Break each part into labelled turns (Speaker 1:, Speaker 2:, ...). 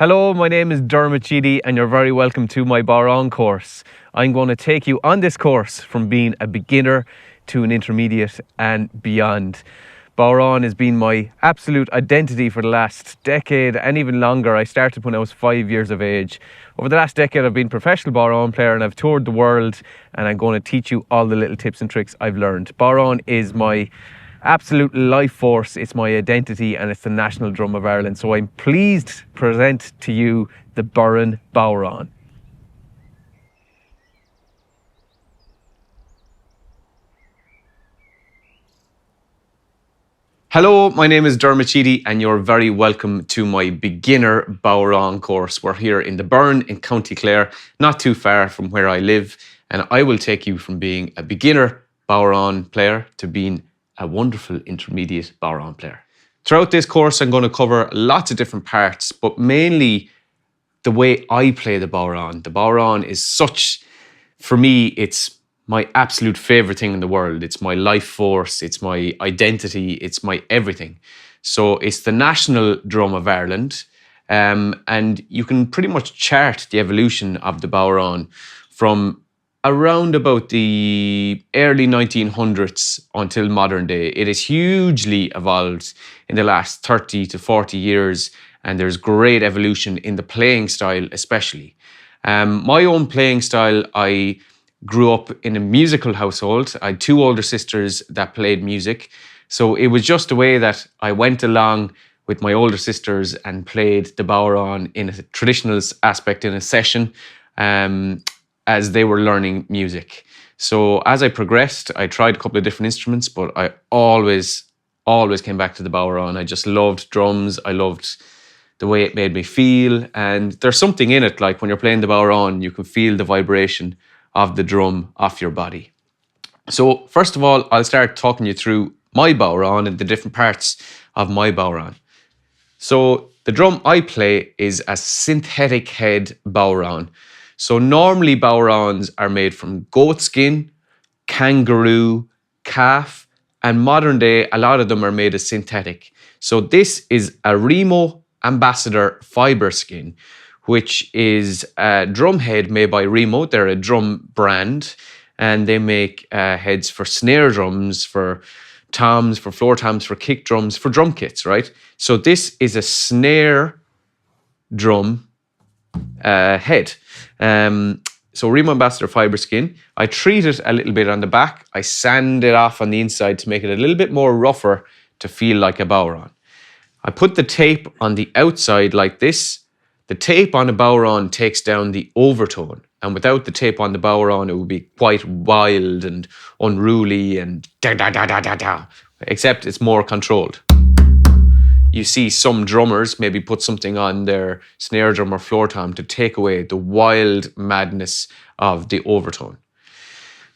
Speaker 1: Hello, my name is Dermot Cheedy and you're very welcome to my Bodhrán course. I'm going to take you on this course from being a beginner to an intermediate and beyond. Bodhrán has been my absolute identity for the last decade and even longer. I started when I was 5 years of age. Over the last decade I've been a professional Bodhrán player and I've toured the world, and I'm going to teach you all the little tips and tricks I've learned. Bodhrán is my absolute life force, it's my identity, and it's the national drum of Ireland. So I'm pleased to present to you the Burren Bodhrán. Hello, my name is Dermot Cheedy and you're very welcome to my beginner Bodhrán course. We're here in the Burren in County Clare, not too far from where I live, and I will take you from being a beginner Bodhrán player to being a wonderful intermediate Bodhrán player. Throughout this course, I'm going to cover lots of different parts, but mainly the way I play the Bodhrán. The Bodhrán is such, for me, it's my absolute favorite thing in the world. It's my life force, it's my identity, it's my everything. So it's the national drum of Ireland, and you can pretty much chart the evolution of the Bodhrán from around about the early 1900s until modern day. It has hugely evolved in the last 30 to 40 years, and there's great evolution in the playing style especially. My own playing style, I grew up in a musical household. I had two older sisters that played music. So it was just a way that I went along with my older sisters and played the Bodhrán in a traditional aspect in a session, as they were learning music. So as I progressed, I tried a couple of different instruments, but I always came back to the Bodhrán. I just loved drums. I loved the way it made me feel. And there's something in it, like when you're playing the Bodhrán, you can feel the vibration of the drum off your body. So first of all, I'll start talking you through my Bodhrán and the different parts of my Bodhrán. So the drum I play is a synthetic head Bodhrán. So normally Bodhráns are made from goat skin, kangaroo, calf, and modern day, a lot of them are made of synthetic. So this is a Remo Ambassador fiber skin, which is a drum head made by Remo. They're a drum brand, and they make heads for snare drums, for toms, for floor toms, for kick drums, for drum kits, right? So this is a snare drum head. So Remo Ambassador fiber skin. I treat it a little bit on the back. I sand it off on the inside to make it a little bit more rougher to feel like a Bodhrán. I put the tape on the outside like this. The tape on a Bodhrán takes down the overtone, and without the tape on the Bodhrán, it would be quite wild and unruly and da da da da da da. Except it's more controlled. You see some drummers maybe put something on their snare drum or floor tom to take away the wild madness of the overtone.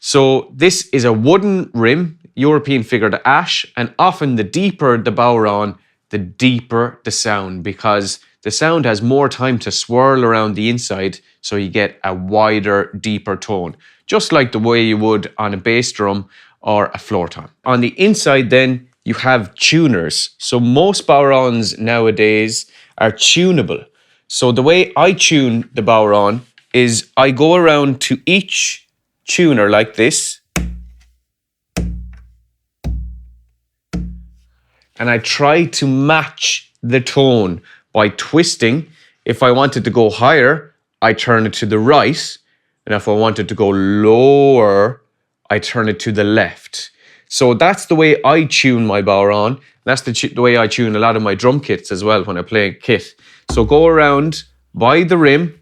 Speaker 1: So this is a wooden rim, European figured ash, and often the deeper the Bodhrán, the deeper the sound, because the sound has more time to swirl around the inside, so you get a wider, deeper tone, just like the way you would on a bass drum or a floor tom. On the inside then, you have tuners. So most Bodhráns nowadays are tunable. So the way I tune the Bodhrán is I go around to each tuner like this, and I try to match the tone by twisting. If I wanted to go higher, I turn it to the right, and if I wanted to go lower, I turn it to the left. So that's the way I tune my Bodhrán. That's the way I tune a lot of my drum kits as well when I play a kit. So go around by the rim.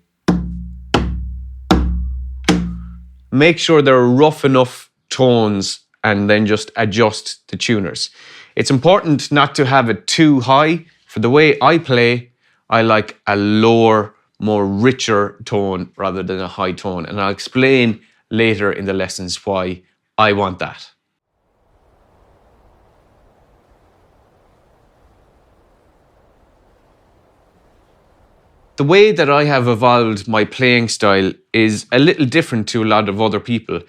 Speaker 1: Make sure they're rough enough tones and then just adjust the tuners. It's important not to have it too high. For the way I play, I like a lower, more richer tone rather than a high tone. And I'll explain later in the lessons why I want that. The way that I have evolved my playing style is a little different to a lot of other people.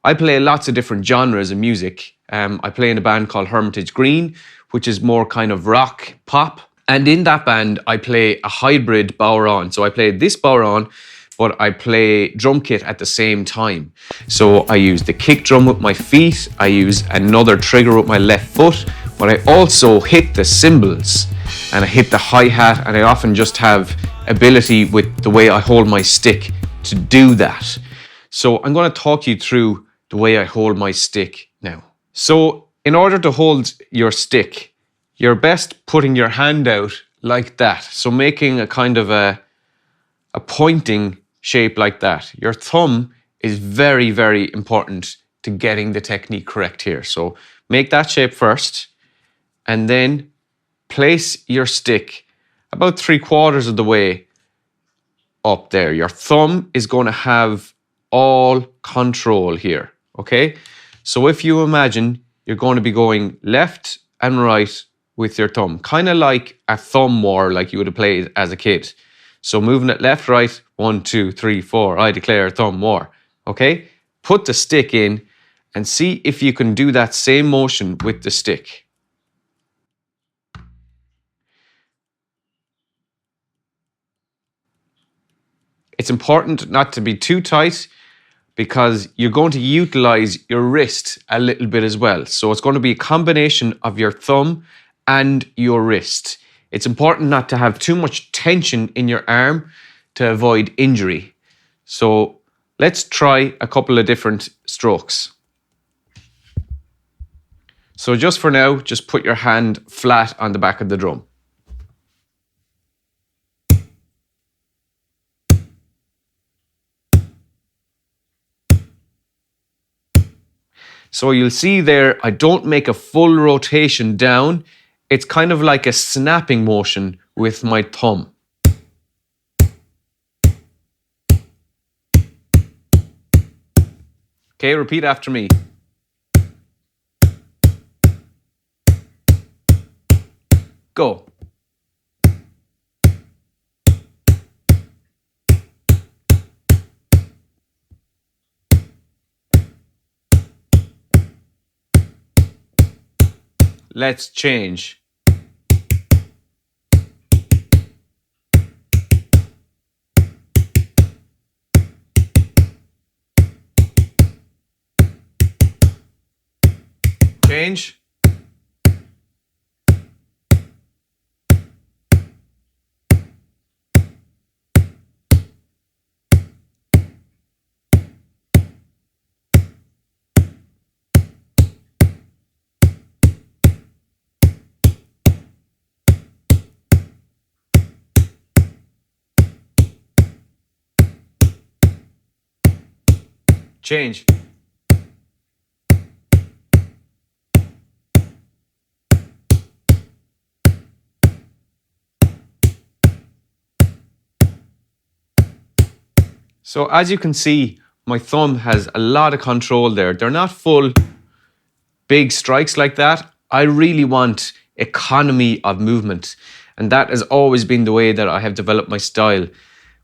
Speaker 1: I play lots of different genres of music. I play in a band called Hermitage Green, which is more kind of rock, pop. And in that band, I play a hybrid bodhran. So I play this bodhran, but I play drum kit at the same time. So I use the kick drum with my feet, I use another trigger with my left foot, but I also hit the cymbals and I hit the hi-hat, and I often just have ability with the way I hold my stick to do that. So I'm going to talk you through the way I hold my stick now. So in order to hold your stick, you're best putting your hand out like that. So making a kind of a pointing shape like that. Your thumb is very, very important to getting the technique correct here. So make that shape first, and then place your stick about 3/4 of the way up there. Your thumb is going to have all control here, okay? So if you imagine you're going to be going left and right with your thumb, kind of like a thumb war like you would have played as a kid. So moving it left, right, 1, 2, 3, 4, I declare thumb war, okay? Put the stick in and see if you can do that same motion with the stick. It's important not to be too tight because you're going to utilize your wrist a little bit as well. So it's going to be a combination of your thumb and your wrist. It's important not to have too much tension in your arm to avoid injury. So let's try a couple of different strokes. So just for now, just put your hand flat on the back of the drum. So you'll see there, I don't make a full rotation down. It's kind of like a snapping motion with my thumb. Okay, repeat after me. Go. Let's change. Change. Change. So as you can see, my thumb has a lot of control there. They're not full big strikes like that. I really want economy of movement. And that has always been the way that I have developed my style.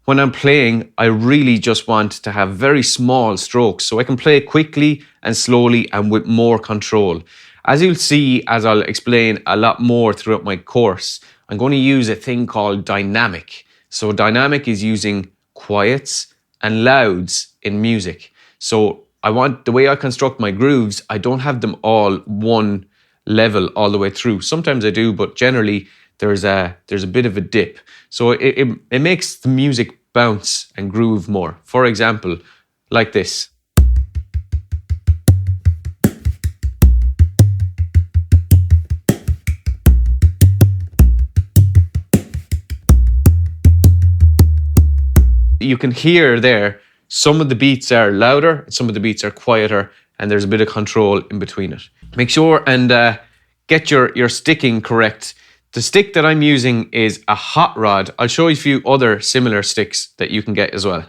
Speaker 1: When I'm playing, I really just want to have very small strokes so I can play quickly and slowly and with more control. As you'll see, as I'll explain a lot more throughout my course, I'm going to use a thing called dynamic. So dynamic is using quiets and louds in music. So I want, the way I construct my grooves, I don't have them all one level all the way through. Sometimes I do, but generally there's a bit of a dip. So it makes the music bounce and groove more. For example, like this. You can hear there, some of the beats are louder, some of the beats are quieter, and there's a bit of control in between it. Make sure and get your sticking correct. The stick that I'm using is a hot rod. I'll show you a few other similar sticks that you can get as well.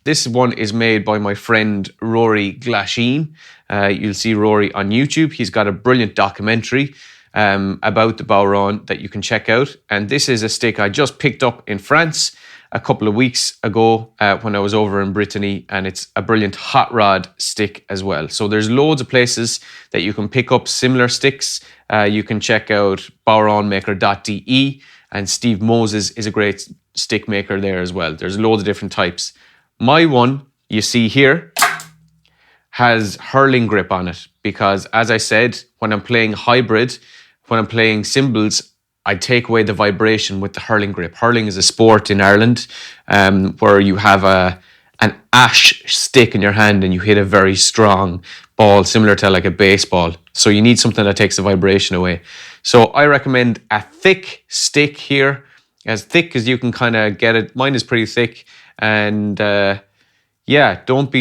Speaker 1: This one is made by my friend Rory Glasheen. You'll see Rory on YouTube. He's got a brilliant documentary about the bodhran that you can check out. And this is a stick I just picked up in France a couple of weeks ago when I was over in Brittany, and it's a brilliant hot rod stick as well. So there's loads of places that you can pick up similar sticks. You can check out bodhranmaker.de and Steve Moses is a great stick maker there as well. There's loads of different types. My one, you see here, has hurling grip on it because, as I said, when I'm playing hybrid, when I'm playing cymbals, I take away the vibration with the hurling grip. Hurling is a sport in Ireland where you have an ash stick in your hand and you hit a very strong ball, similar to like a baseball. So you need something that takes the vibration away. So I recommend a thick stick here, as thick as you can kind of get it. Mine is pretty thick, and yeah, don't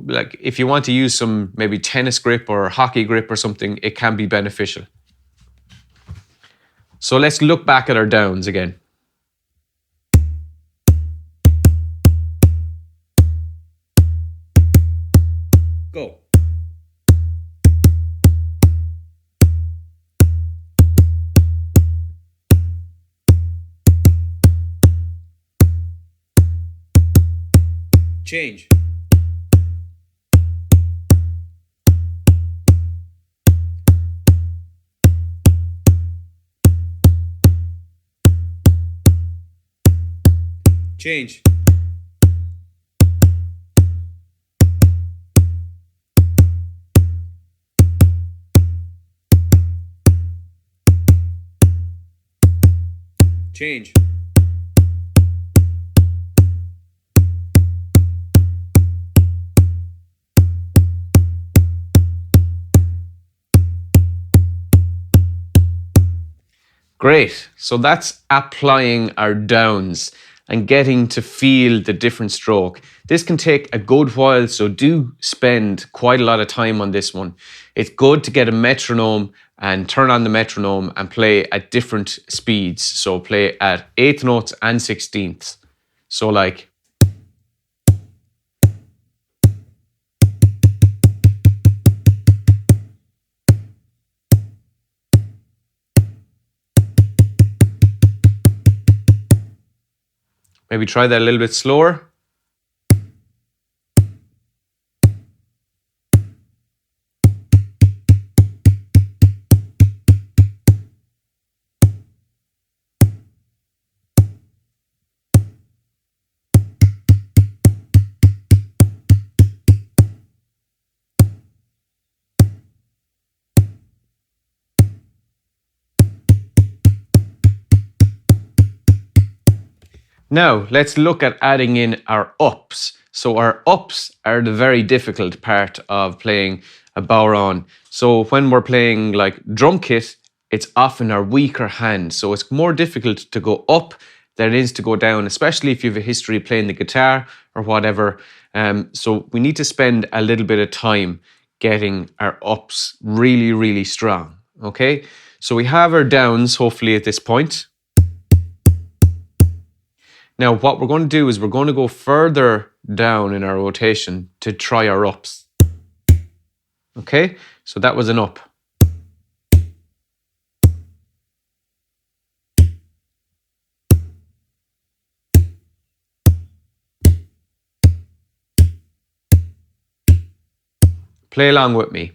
Speaker 1: like, if you want to use some maybe tennis grip or hockey grip or something, it can be beneficial. So let's look back at our downs again. Go. Change. Change. Change. Great. So that's applying our downs and getting to feel the different stroke. This can take a good while, so do spend quite a lot of time on this one. It's good to get a metronome and turn on the metronome and play at different speeds. So play at 8th notes and 16ths. So like, maybe try that a little bit slower. Now, let's look at adding in our ups. So our ups are the very difficult part of playing a bodhrán. So when we're playing like drum kit, it's often our weaker hand. So it's more difficult to go up than it is to go down, especially if you have a history of playing the guitar or whatever. So we need to spend a little bit of time getting our ups really, really strong. Okay, so we have our downs hopefully at this point. Now, what we're going to do is we're going to go further down in our rotation to try our ups. Okay, so that was an up. Play along with me.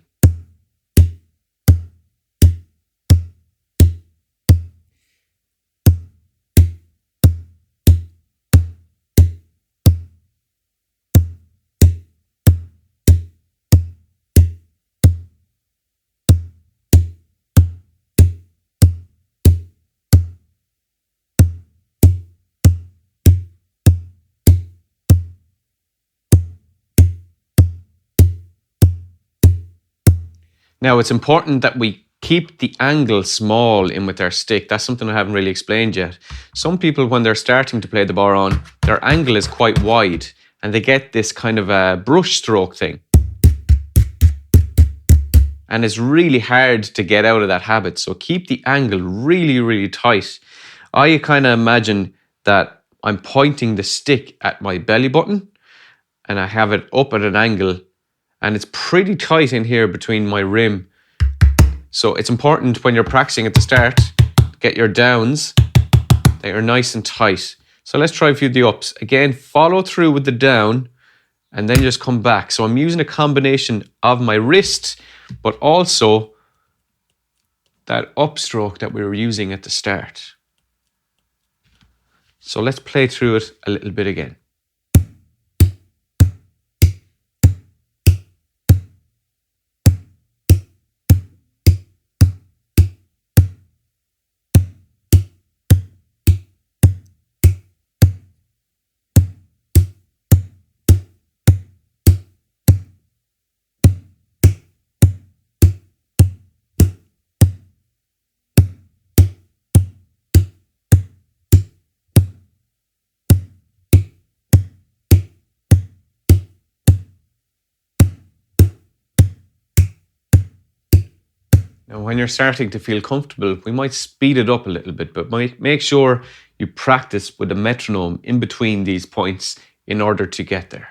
Speaker 1: Now, it's important that we keep the angle small in with our stick. That's something I haven't really explained yet. Some people, when they're starting to play the bodhrán, their angle is quite wide and they get this kind of a brush stroke thing. And it's really hard to get out of that habit. So keep the angle really, really tight. I kind of imagine that I'm pointing the stick at my belly button and I have it up at an angle. And it's pretty tight in here between my rim. So it's important when you're practicing at the start, get your downs, they are nice and tight. So let's try a few of the ups. Again, follow through with the down and then just come back. So I'm using a combination of my wrist, but also that upstroke that we were using at the start. So let's play through it a little bit again. Now, when you're starting to feel comfortable, we might speed it up a little bit, but make sure you practice with a metronome in between these points in order to get there.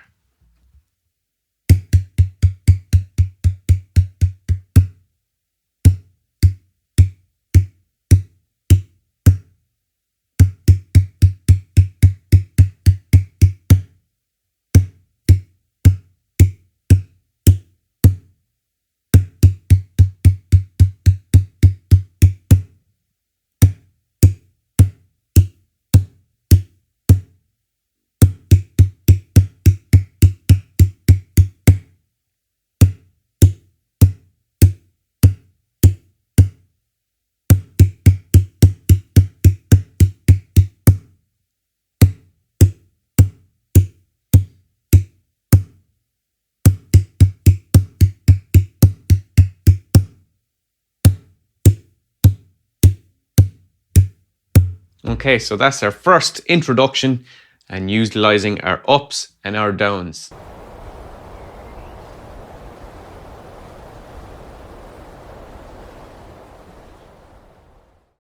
Speaker 1: Okay, so that's our first introduction and utilizing our ups and our downs.